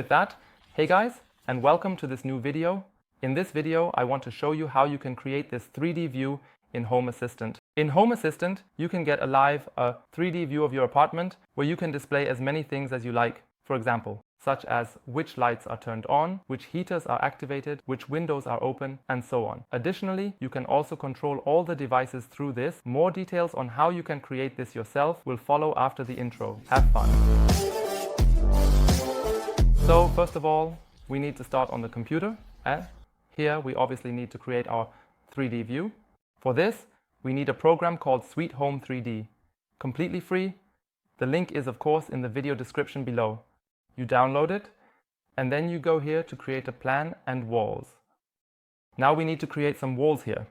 with that, hey guys, and welcome to this new video. In this video, I want to show you how you can create this 3D view in Home Assistant. In Home Assistant, you can get a 3D view of your apartment where you can display as many things as you like. For example, such as which lights are turned on, which heaters are activated, which windows are open, and so on. Additionally, you can also control all the devices through this. More details on how you can create this yourself will follow after the intro. Have fun! So first of all, we need to start on the computer. Here we obviously need to create our 3D view. For this, we need a program called SweetHome 3D. Completely free. The link is of course in the video description below. You download it, and then you go here to create a plan and walls. Now we need to create some walls here.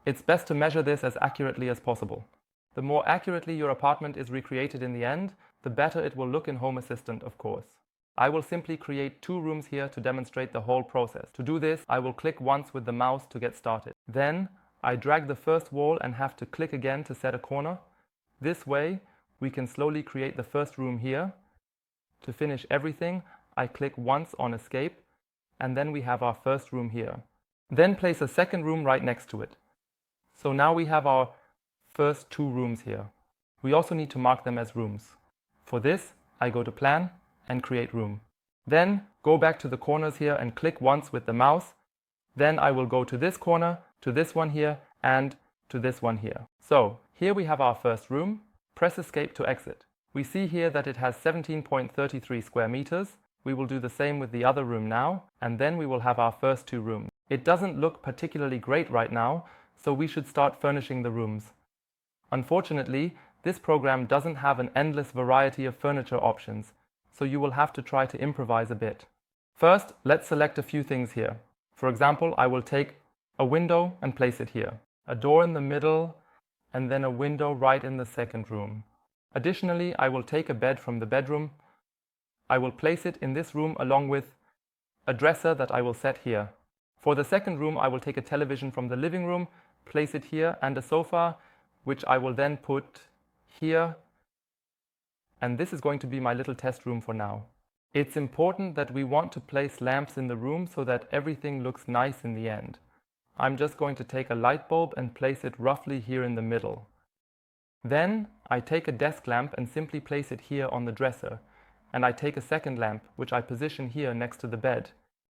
It's best to measure this as accurately as possible. The more accurately your apartment is recreated in the end, the better it will look in Home Assistant, of course. I will simply create 2 rooms here to demonstrate the whole process. To do this, I will click once with the mouse to get started. Then, I drag the first wall and have to click again to set a corner. This way, we can slowly create the first room here. To finish everything, I click once on Escape, and then we have our first room here. Then place a second room right next to it. So now we have our first 2 rooms here. We also need to mark them as rooms. For this, I go to Plan and create room. Then go back to the corners here and click once with the mouse. Then I will go to this corner, to this one here, and to this one here. So here we have our first room. Press Escape to exit. We see here that it has 17.33 square meters. We will do the same with the other room now, and then we will have our first 2 rooms. It doesn't look particularly great right now, so we should start furnishing the rooms. Unfortunately, this program doesn't have an endless variety of furniture options, so you will have to try to improvise a bit. First, let's select a few things here. For example, I will take a window and place it here, a door in the middle, and then a window right in the second room. Additionally, I will take a bed from the bedroom. I will place it in this room along with a dresser that I will set here. For the second room, I will take a television from the living room, place it here, and a sofa, which I will then put here. And this is going to be my little test room for now. It's important that we want to place lamps in the room so that everything looks nice in the end. I'm just going to take a light bulb and place it roughly here in the middle. Then I take a desk lamp and simply place it here on the dresser. And I take a second lamp, which I position here next to the bed.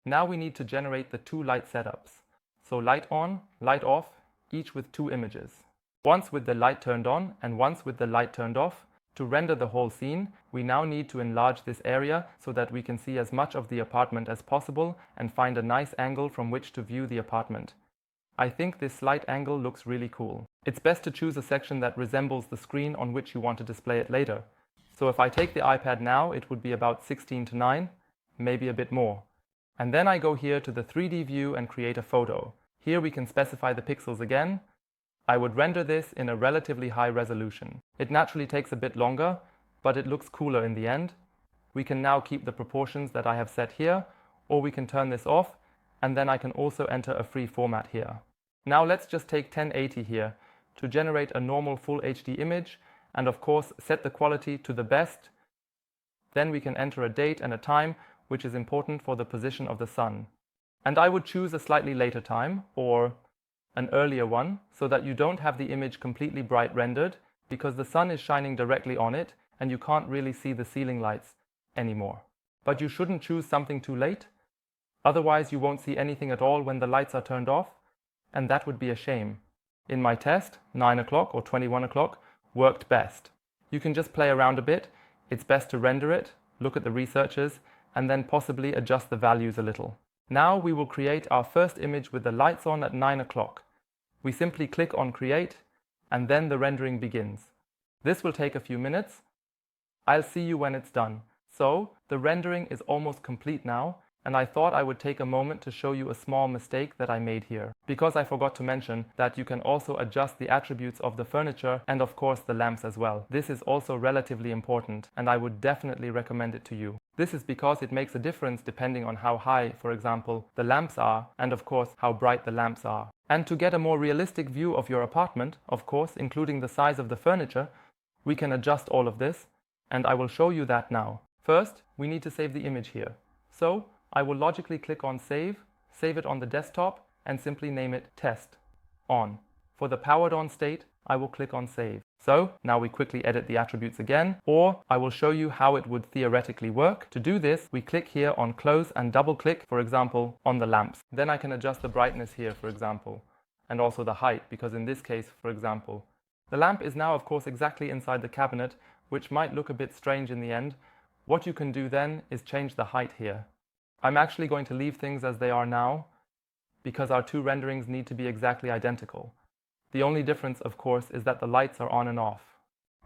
Now we need to generate the 2 light setups. So light on, light off, each with 2 images. Once with the light turned on and once with the light turned off. To render the whole scene, we now need to enlarge this area so that we can see as much of the apartment as possible and find a nice angle from which to view the apartment. I think this slight angle looks really cool. It's best to choose a section that resembles the screen on which you want to display it later. So if I take the iPad now, it would be about 16:9, maybe a bit more. And then I go here to the 3D view and create a photo. Here we can specify the pixels again. I would render this in a relatively high resolution. It naturally takes a bit longer, but it looks cooler in the end. We can now keep the proportions that I have set here, or we can turn this off, and then I can also enter a free format here. Now let's just take 1080 here to generate a normal full HD image, and of course set the quality to the best. Then we can enter a date and a time, which is important for the position of the sun. And I would choose a slightly later time, or an earlier one, so that you don't have the image completely bright rendered, because the sun is shining directly on it and you can't really see the ceiling lights anymore. But you shouldn't choose something too late, otherwise you won't see anything at all when the lights are turned off, and that would be a shame. In my test, 9 o'clock or 21 o'clock worked best. You can just play around a bit. It's best to render it, look at the researchers, and then possibly adjust the values a little. Now we will create our first image with the lights on at 9 o'clock. We simply click on Create, and then the rendering begins. This will take a few minutes. I'll see you when it's done. So, the rendering is almost complete now, and I thought I would take a moment to show you a small mistake that I made here. Because I forgot to mention that you can also adjust the attributes of the furniture and of course the lamps as well. This is also relatively important, and I would definitely recommend it to you. This is because it makes a difference depending on how high, for example, the lamps are, and of course how bright the lamps are. And to get a more realistic view of your apartment, of course including the size of the furniture, we can adjust all of this, and I will show you that now. First, we need to save the image here. So I will logically click on save it on the desktop, and simply name it test on. For the powered on state, I will click on save. So now we quickly edit the attributes again, or I will show you how it would theoretically work. To do this, we click here on close and double click, for example, on the lamps. Then I can adjust the brightness here, for example, and also the height, because in this case, for example, the lamp is now of course exactly inside the cabinet, which might look a bit strange in the end. What you can do then is change the height here. I'm actually going to leave things as they are now, because our two renderings need to be exactly identical. The only difference, of course, is that the lights are on and off.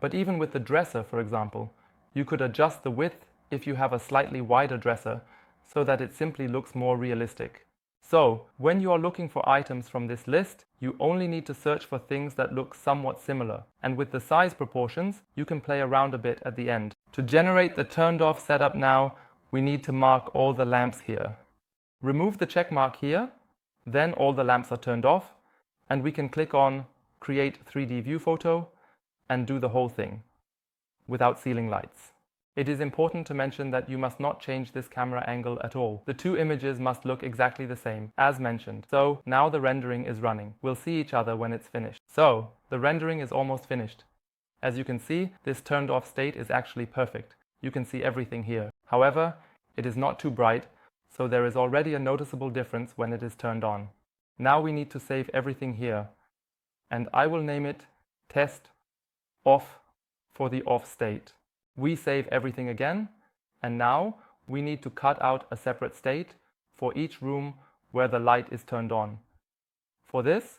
But even with the dresser, for example, you could adjust the width if you have a slightly wider dresser, so that it simply looks more realistic. So, when you are looking for items from this list, you only need to search for things that look somewhat similar. And with the size proportions, you can play around a bit at the end. To generate the turned off setup now, we need to mark all the lamps here. Remove the check mark here, then all the lamps are turned off, and we can click on Create 3D View Photo and do the whole thing without ceiling lights. It is important to mention that you must not change this camera angle at all. The two images must look exactly the same, as mentioned. So now the rendering is running. We'll see each other when it's finished. So the rendering is almost finished. As you can see, this turned off state is actually perfect. You can see everything here. However, it is not too bright, so there is already a noticeable difference when it is turned on. Now we need to save everything here, and I will name it test off for the off state. We save everything again, and now we need to cut out a separate state for each room where the light is turned on. For this,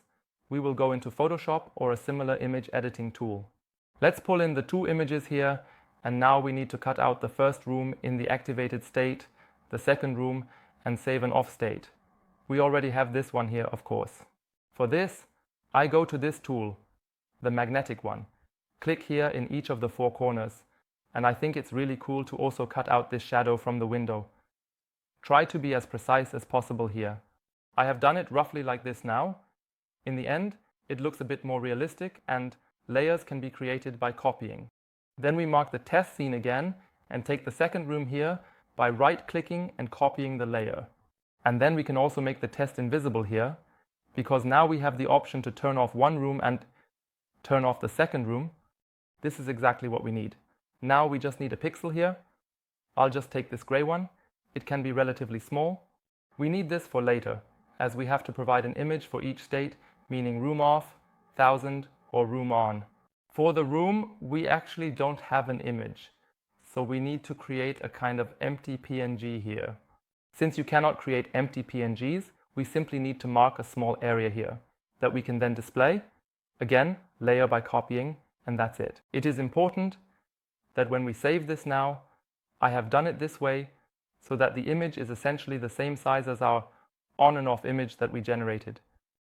we will go into Photoshop or a similar image editing tool. Let's pull in the two images here, and now we need to cut out the first room in the activated state, the second room, and save an off state. We already have this one here, of course. For this, I go to this tool, the magnetic one. Click here in each of the four corners, and I think it's really cool to also cut out this shadow from the window. Try to be as precise as possible here. I have done it roughly like this now. In the end, it looks a bit more realistic, and layers can be created by copying. Then we mark the test scene again and take the second room here by right-clicking and copying the layer. And then we can also make the test invisible here, because now we have the option to turn off one room and turn off the second room. This is exactly what we need. Now we just need a pixel here. I'll just take this gray one. It can be relatively small. We need this for later, as we have to provide an image for each state, meaning room off, 1000, or room on. For the room, we actually don't have an image, so we need to create a kind of empty PNG here. Since you cannot create empty PNGs, we simply need to mark a small area here that we can then display. Again, layer by copying, and that's it. It is important that when we save this now, I have done it this way so that the image is essentially the same size as our on and off image that we generated.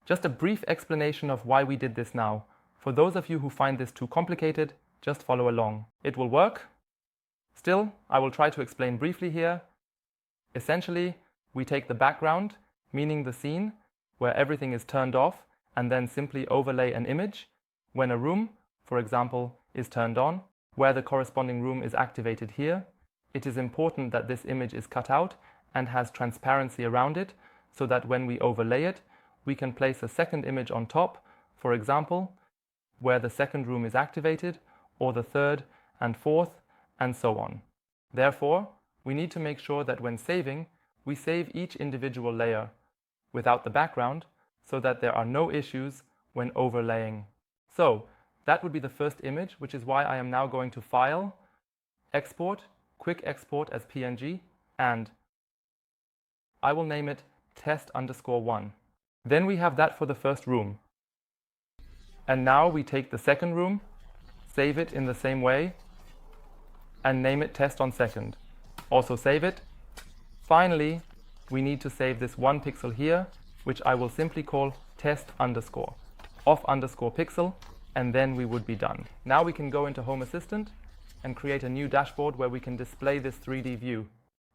Just a brief explanation of why we did this now. For those of you who find this too complicated, just follow along. It will work. Still, I will try to explain briefly here. Essentially, we take the background, meaning the scene, where everything is turned off, and then simply overlay an image when a room, for example, is turned on, where the corresponding room is activated here. It is important that this image is cut out and has transparency around it, so that when we overlay it, we can place a second image on top, for example, where the second room is activated, or the third and fourth, and so on. Therefore, we need to make sure that when saving, we save each individual layer without the background, so that there are no issues when overlaying. So, that would be the first image, which is why I am now going to File, Export, Quick Export as PNG, and I will name it test_1. Then we have that for the first room. And now we take the second room, save it in the same way, and name it test on second. Also save it. Finally, we need to save this one pixel here, which I will simply call test_off_pixel, and then we would be done. Now we can go into Home Assistant and create a new dashboard where we can display this 3D view.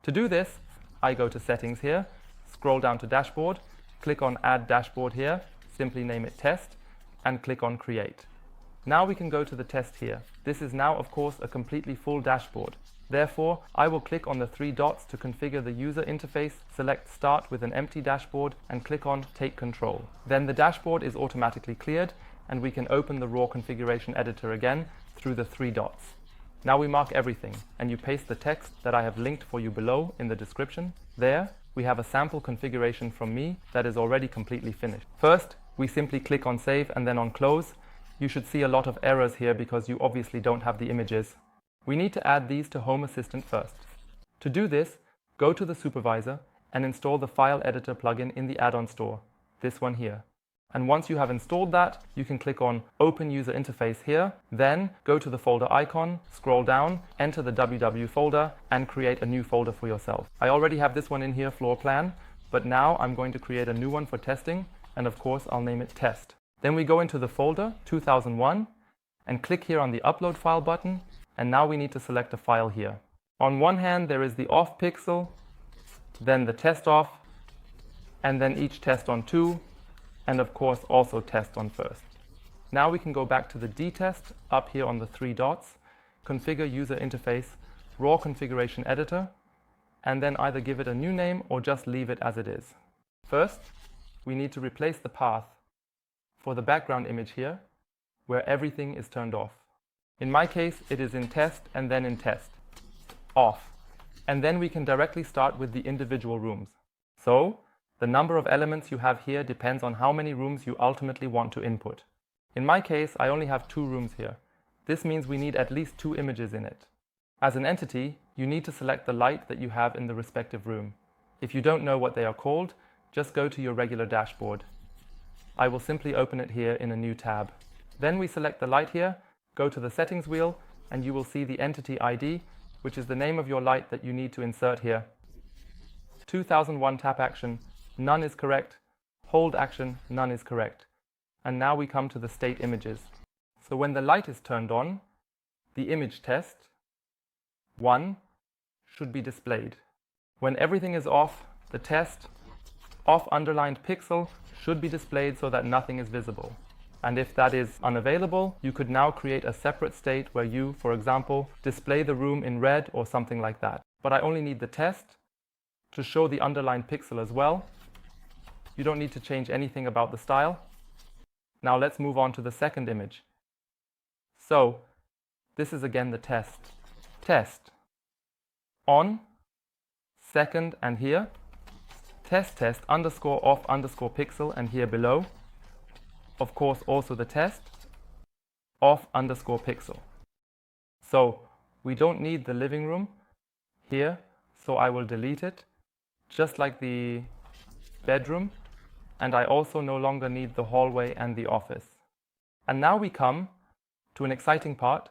To do this, I go to Settings here, scroll down to Dashboard, click on Add Dashboard here, simply name it Test, and click on Create. Now we can go to the test here. This is now, of course, a completely full dashboard. Therefore, I will click on the three dots to configure the user interface, select Start with an empty dashboard, and click on Take Control. Then the dashboard is automatically cleared, and we can open the raw configuration editor again through the three dots. Now we mark everything, and you paste the text that I have linked for you below in the description. There, we have a sample configuration from me that is already completely finished. First, we simply click on Save and then on Close. You should see a lot of errors here because you obviously don't have the images. We need to add these to Home Assistant first. To do this, go to the supervisor and install the File Editor plugin in the add-on store, this one here. And once you have installed that, you can click on Open User Interface here, then go to the folder icon, scroll down, enter the www folder, and create a new folder for yourself. I already have this one in here, Floor Plan, but now I'm going to create a new one for testing, and of course I'll name it Test. Then we go into the folder 2001 and click here on the Upload File button, and now we need to select a file here. On one hand there is the off pixel, then the test off, and then each test on 2, and of course also test on first. Now we can go back to the D-test up here on the three dots, configure user interface, raw configuration editor, and then either give it a new name or just leave it as it is. First, we need to replace the path for the background image here, where everything is turned off. In my case, it is in test and then in test, off. And then we can directly start with the individual rooms. So, the number of elements you have here depends on how many rooms you ultimately want to input. In my case, I only have 2 rooms here. This means we need at least 2 images in it. As an entity, you need to select the light that you have in the respective room. If you don't know what they are called, just go to your regular dashboard. I will simply open it here in a new tab. Then we select the light here, go to the settings wheel, and you will see the entity ID, which is the name of your light that you need to insert here. 2001 tap action, none is correct. Hold action, none is correct. And now we come to the state images. So when the light is turned on, the image test 1 should be displayed. When everything is off, the test off underlined pixel should be displayed so that nothing is visible. And if that is unavailable, you could now create a separate state where you, for example, display the room in red or something like that. But I only need the test to show the underlined pixel as well. You don't need to change anything about the style. Now let's move on to the second image. So, this is again the test. Test. On, second, and here. Test underscore off underscore pixel, and here below. Of course also the test. Off underscore pixel. So, we don't need the living room here, so I will delete it. Just like the bedroom. And I also no longer need the hallway and the office. And now we come to an exciting part,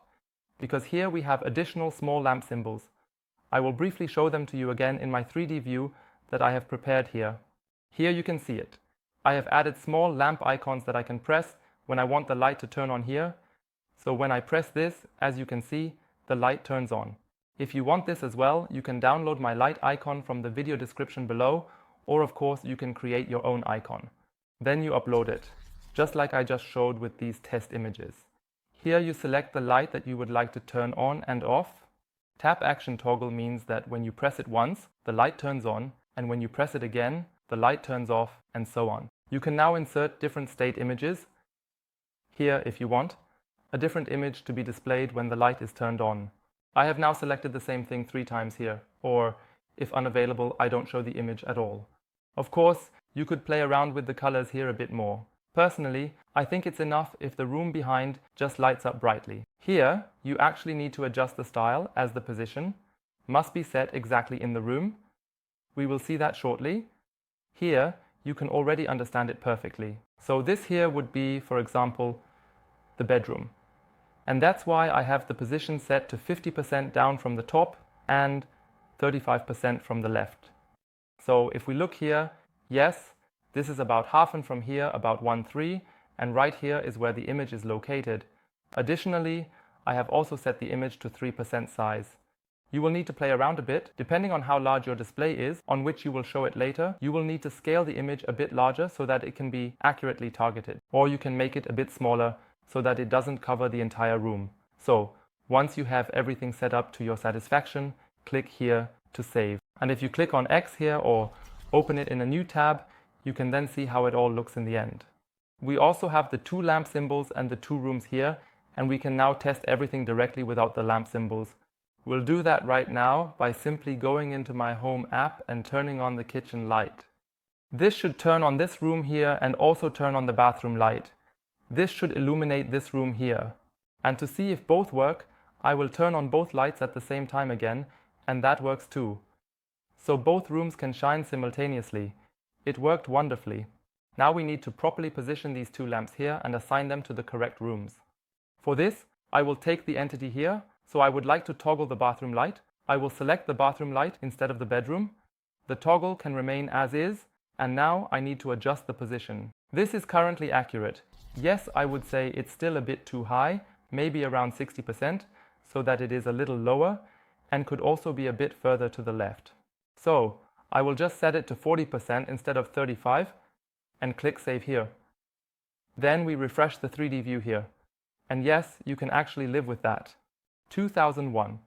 because here we have additional small lamp symbols. I will briefly show them to you again in my 3D view that I have prepared here. Here you can see it. I have added small lamp icons that I can press when I want the light to turn on here. So when I press this, as you can see, the light turns on. If you want this as well, you can download my light icon from the video description below, or of course you can create your own icon. Then you upload it, just like I just showed with these test images. Here you select the light that you would like to turn on and off. Tap action toggle means that when you press it once, the light turns on, and when you press it again, the light turns off, and so on. You can now insert different state images. Here, if you want, a different image to be displayed when the light is turned on. I have now selected the same thing 3 times here, or if unavailable, I don't show the image at all. Of course, you could play around with the colors here a bit more. Personally, I think it's enough if the room behind just lights up brightly. Here, you actually need to adjust the style, as the position must be set exactly in the room. We will see that shortly. Here, you can already understand it perfectly. So this here would be, for example, the bedroom. And that's why I have the position set to 50% down from the top and 35% from the left. So if we look here, yes, this is about half, and from here about 1/3, and right here is where the image is located. Additionally, I have also set the image to 3% size. You will need to play around a bit, depending on how large your display is, on which you will show it later. You will need to scale the image a bit larger so that it can be accurately targeted. Or you can make it a bit smaller so that it doesn't cover the entire room. So, Once you have everything set up to your satisfaction, click here to save. And if you click on X here or open it in a new tab, you can then see how it all looks in the end. We also have the 2 lamp symbols and the 2 rooms here, and we can now test everything directly without the lamp symbols. We'll do that right now by simply going into my Home app and turning on the kitchen light. This should turn on this room here and also turn on the bathroom light. This should illuminate this room here. And to see if both work, I will turn on both lights at the same time again, and that works too. So both rooms can shine simultaneously. It worked wonderfully. Now we need to properly position these 2 lamps here and assign them to the correct rooms. For this, I will take the entity here, so I would like to toggle the bathroom light. I will select the bathroom light instead of the bedroom. The toggle can remain as is, and now I need to adjust the position. This is currently accurate. Yes, I would say it's still a bit too high, maybe around 60%, so that it is a little lower, and could also be a bit further to the left. So, I will just set it to 40% instead of 35%, and click Save here. Then we refresh the 3D view here. And yes, you can actually live with that. 2001.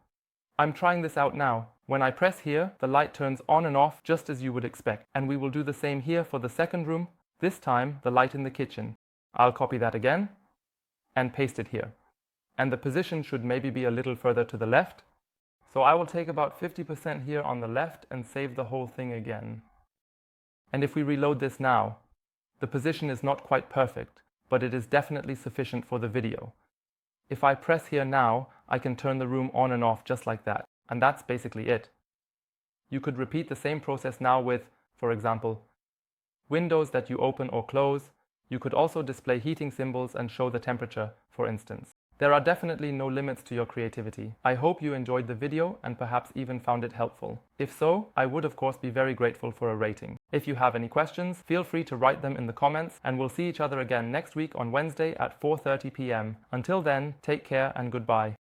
I'm trying this out now. When I press here, the light turns on and off just as you would expect. And we will do the same here for the second room, this time the light in the kitchen. I'll copy that again and paste it here. And the position should maybe be a little further to the left. So I will take about 50% here on the left and save the whole thing again. And if we reload this now, the position is not quite perfect, but it is definitely sufficient for the video. If I press here now, I can turn the room on and off just like that, and that's basically it. You could repeat the same process now with, for example, windows that you open or close. You could also display heating symbols and show the temperature, for instance. There are definitely no limits to your creativity. I hope you enjoyed the video and perhaps even found it helpful. If so, I would of course be very grateful for a rating. If you have any questions, feel free to write them in the comments, and we'll see each other again next week on Wednesday at 4:30 p.m. Until then, take care and goodbye.